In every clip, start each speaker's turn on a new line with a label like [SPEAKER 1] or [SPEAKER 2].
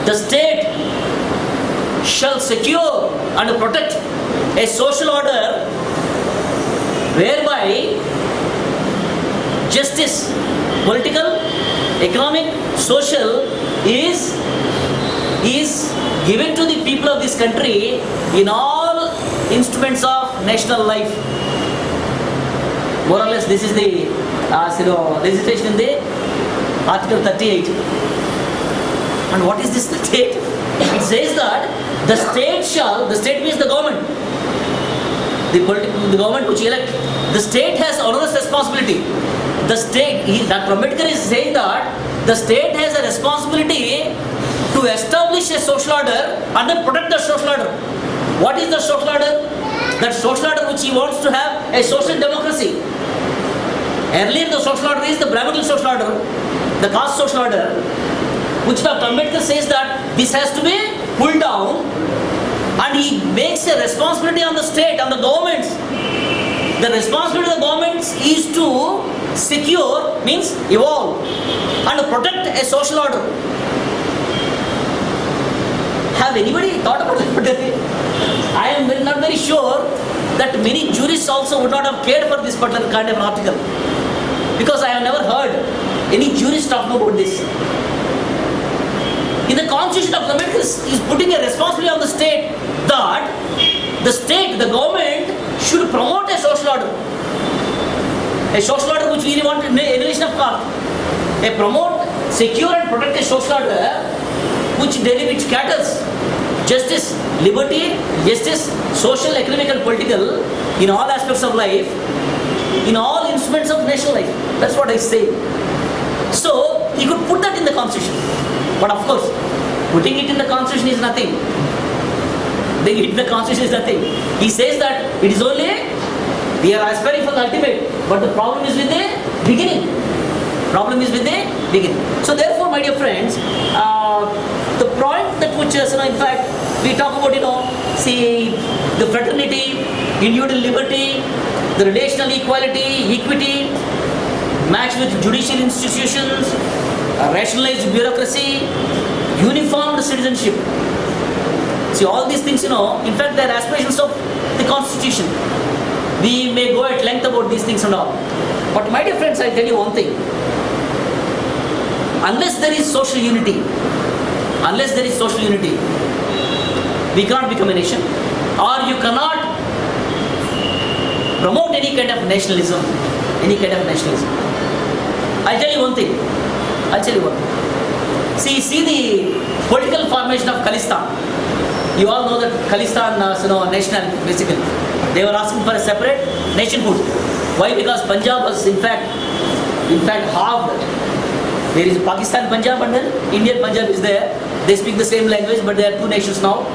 [SPEAKER 1] the state shall secure and protect a social order whereby justice, political, economic, social is given to the people of this country in all instruments of national life. More or less, this is the legislation in the Article 38. And what is this state? It says that the state means the government, the government which elect. The state has onerous responsibility. The state, Dr. Ambedkar is saying that the state has a responsibility to establish a social order and then protect the social order. What is the social order? That social order which he wants to have a social democracy. Earlier the social order is the Brahminical social order, the caste social order, which Dr. Ambedkar says that this has to be pulled down, and he makes a responsibility on the state, on the governments. The responsibility of the governments is to secure, means evolve, and protect a social order. Have anybody thought about it? I am not very sure that many jurists also would not have cared for this particular kind of an article, because I have never heard any jurist talking about this. In the Constitution of America is putting a responsibility on the state that the government should promote a social order. A social order which we want in elevation of caste. A promote, secure and protect a social order which caters justice, liberty, justice, social, economic and political in all aspects of life, in all instruments of national life. That's what I say. So, he could put that in the Constitution. But of course, putting it in the Constitution is nothing. In the Constitution is nothing. He says that it is only, we are aspiring for the ultimate, but the problem is with the beginning. So therefore, my dear friends, the point that which in fact, we talk about, see, the fraternity, individual liberty, the relational equity, matched with judicial institutions, rationalized bureaucracy, uniformed citizenship. See, all these things, in fact, they are aspirations of the Constitution. We may go at length about these things and all. But my dear friends, I tell you one thing. Unless there is social unity, we cannot become a nation, or you cannot promote any kind of nationalism. I'll tell you one thing. See the political formation of Khalistan. You all know that Khalistan, nationality, basically. They were asking for a separate nationhood. Why? Because Punjab was in fact halved. There is Pakistan Punjab and then Indian Punjab is there. They speak the same language, but they are two nations now.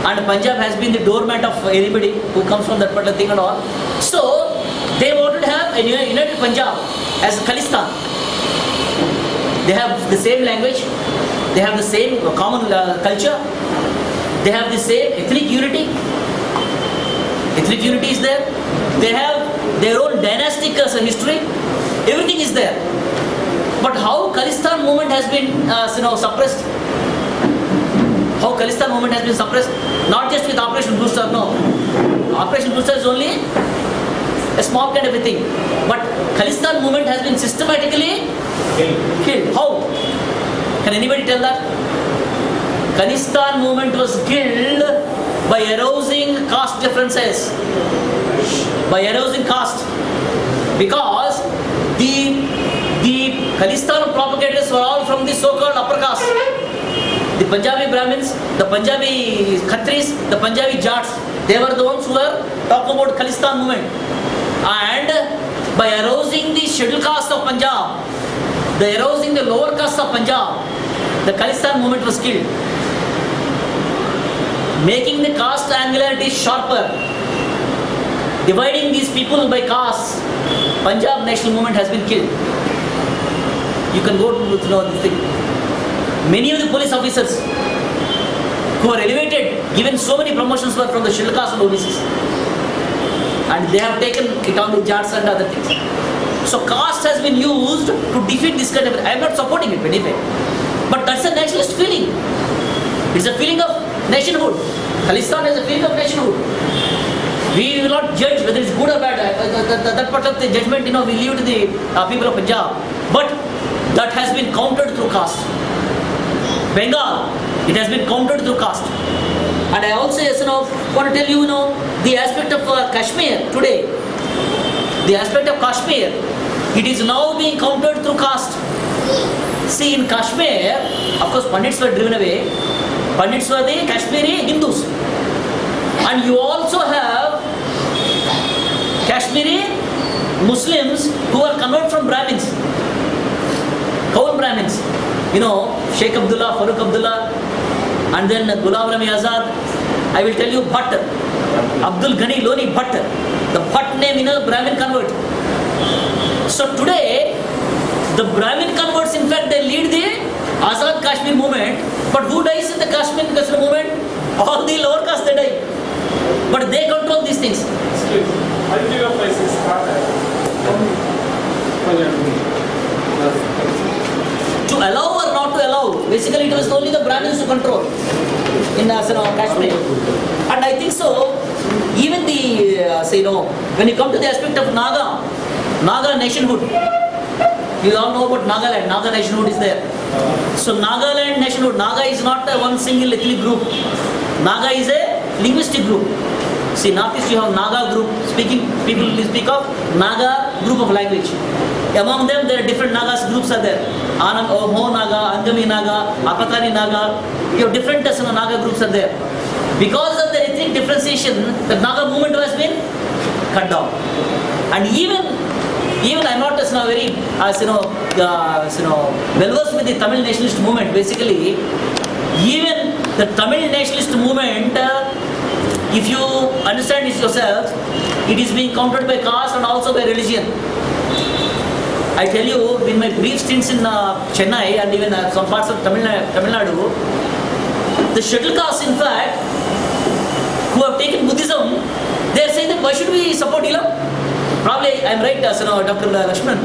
[SPEAKER 1] And Punjab has been the doormat of anybody who comes from that particular thing and all. So they wanted to have a united Punjab as Khalistan. They have the same language, they have the same common culture, they have the same ethnic unity. Ethnic unity is there. They have their own dynastic history. Everything is there. But how Khalistan movement has been suppressed? How Khalistan movement has been suppressed? Not just with Operation Blue Star, no. Operation Blue Star is only a small kind of a thing. But Khalistan movement has been systematically killed. How? Can anybody tell that? Khalistan movement was killed by arousing caste differences. By arousing caste. Because the Khalistan propagators were all from the so-called upper caste. The Punjabi Brahmins, the Punjabi Khatris, the Punjabi Jats, they were the ones who were talking about Khalistan movement. And by arousing the scheduled caste of Punjab, arousing the lower caste of Punjab, the Khalistan movement was killed. Making the caste angularity sharper, dividing these people by caste, Punjab national movement has been killed. You can go to know this thing. Many of the police officers who were elevated, given so many promotions, were from the scheduled caste and OBCs. And they have taken it on the Jats and other things. So caste has been used to defeat this kind of... I am not supporting it, anyway. But that's a nationalist feeling. It's a feeling of nationhood. Khalistan is a feeling of nationhood. We will not judge whether it's good or bad. That part of the judgment, we leave to the people of Punjab. But that has been countered through caste. Bengal, it has been countered through caste. And I also want to tell you, the aspect of Kashmir today. The aspect of Kashmir, it is now being countered through caste. See, in Kashmir, of course, Pandits were driven away. Pandits were the Kashmiri Hindus. And you also have Kashmiri Muslims who are converted from Brahmins. Kaul Brahmins. Sheikh Abdullah, Farooq Abdullah, and then Ghulam Rami Azad. I will tell you Bhatt. Abdul Ghani Loni Bhatt. The Bhatt name, Brahmin convert. So today, the Brahmin converts, in fact, they lead the Azad Kashmir movement. But who dies in the Kashmir movement? All the lower caste, they die. But they control these things. To allow or not to allow, basically it was only the Brahmins to control in Kashmir. And I think so, even when you come to the aspect of Naga nationhood, you all know about Nagaland. Naga nationhood is there. So Nagaland nationhood, Naga is not one single ethnic group. Naga is a linguistic group. See, Northeast you have Naga group, people speak of Naga group of language. Among them, there are different Nagas groups are there. Mo Naga, Angami Naga, Apatani Naga. You have different Naga groups are there. Because of the ethnic differentiation, the Naga movement has been cut down. And even I'm not very well versed with the Tamil nationalist movement. Basically, even the Tamil nationalist movement, if you understand it yourself, it is being countered by caste and also by religion. I tell you, in my brief stints in Chennai and even some parts of Tamil Nadu, the scheduled castes, in fact, who have taken Buddhism, they are saying that why should we support Ilam? Probably I am right, Dr. Lakshman.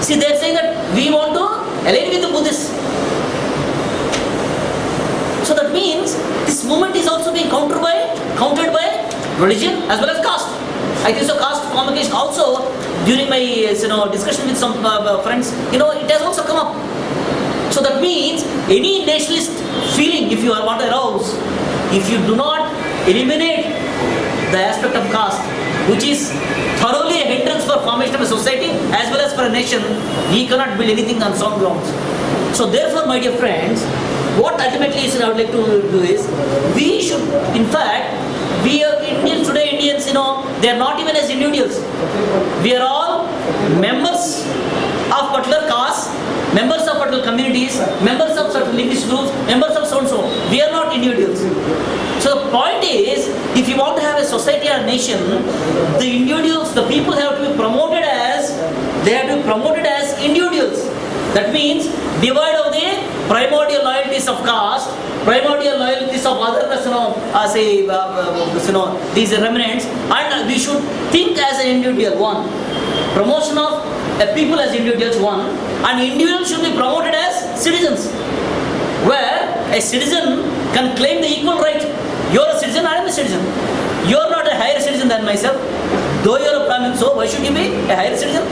[SPEAKER 1] See, they are saying that we want to align with the Buddhists. So that means this movement is also being countered by religion as well as caste. I think so. Caste convocation also, during my discussion with some friends, it has also come up. So that means any nationalist feeling, if you want to arouse, if you do not eliminate the aspect of caste, which is thoroughly a hindrance for formation of a society as well as for a nation, we cannot build anything on sound grounds. So therefore, my dear friends, what ultimately I would like to do is, we should, in fact, we are Indians today, they are not even as individuals. We are all members of particular caste, members of particular communities, members of certain linguistic groups, members of so-and-so. We are not individuals. So the point is, if you want to have a society or a nation, the individuals, the people have to be promoted as individuals. That means divide of the primordial loyalties of caste, primordial loyalties of other, these remnants, and we should think as an individual, one. Promotion of a people as individuals, one, and individuals should be promoted as citizens, where a citizen can claim the equal right. You are a citizen, I am a citizen. You are not a higher citizen than myself. Though you are a Brahmin, so why should you be a higher citizen?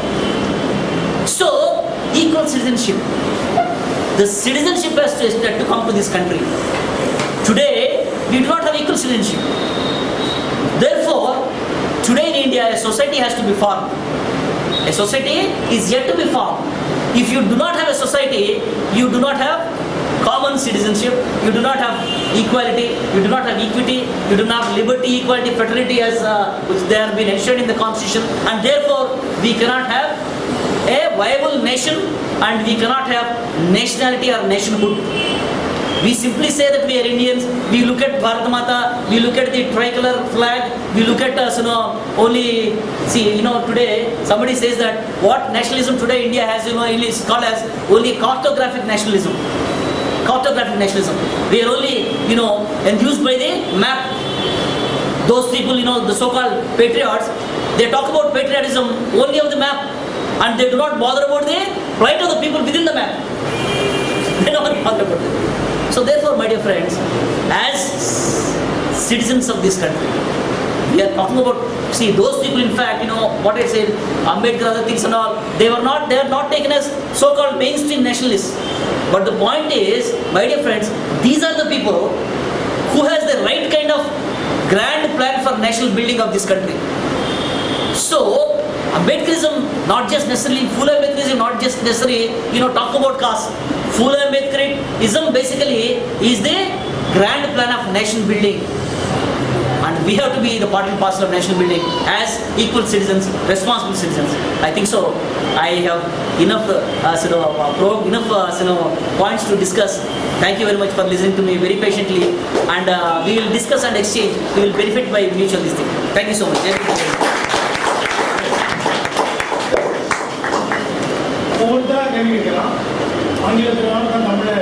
[SPEAKER 1] So, equal citizenship. The citizenship has to come to this country. Today, we do not have equal citizenship. Therefore, today in India, a society has to be formed. A society is yet to be formed. If you do not have a society, you do not have common citizenship, you do not have equality, you do not have equity, you do not have liberty, equality, fraternity as which they have been ensured in the constitution, and therefore we cannot have a viable nation and we cannot have nationality or nationhood. We simply say that we are Indians, we look at Bharat Mata, we look at the tricolor flag, we look at only, today somebody says that what nationalism today India has, is called as only cartographic nationalism. Cartographic nationalism. We are only, enthused by the map. Those people, the so-called patriots, they talk about patriotism only of the map, and they do not bother about the plight of the people within the map. They don't bother about it. So therefore, my dear friends, as citizens of this country. We are talking about, see, those people, in fact, what I said, Ambedkar, other things and all, they are not taken as so-called mainstream nationalists. But the point is, my dear friends, these are the people who has the right kind of grand plan for national building of this country. So, Ambedkarism, not just necessarily, Full Ambedkarism, not just necessarily, talk about caste. Full Ambedkarism basically is the grand plan of nation building. And we have to be the part and parcel of national building as equal citizens, responsible citizens. I think so. I have enough, points to discuss. Thank you very much for listening to me very patiently. And we will discuss and exchange. We will benefit by mutual this thing. Thank you so much.
[SPEAKER 2] ஒவ்வொருத்தராக கேள்வி கேட்கலாம். ஆங்கிலத்தில் தமிழை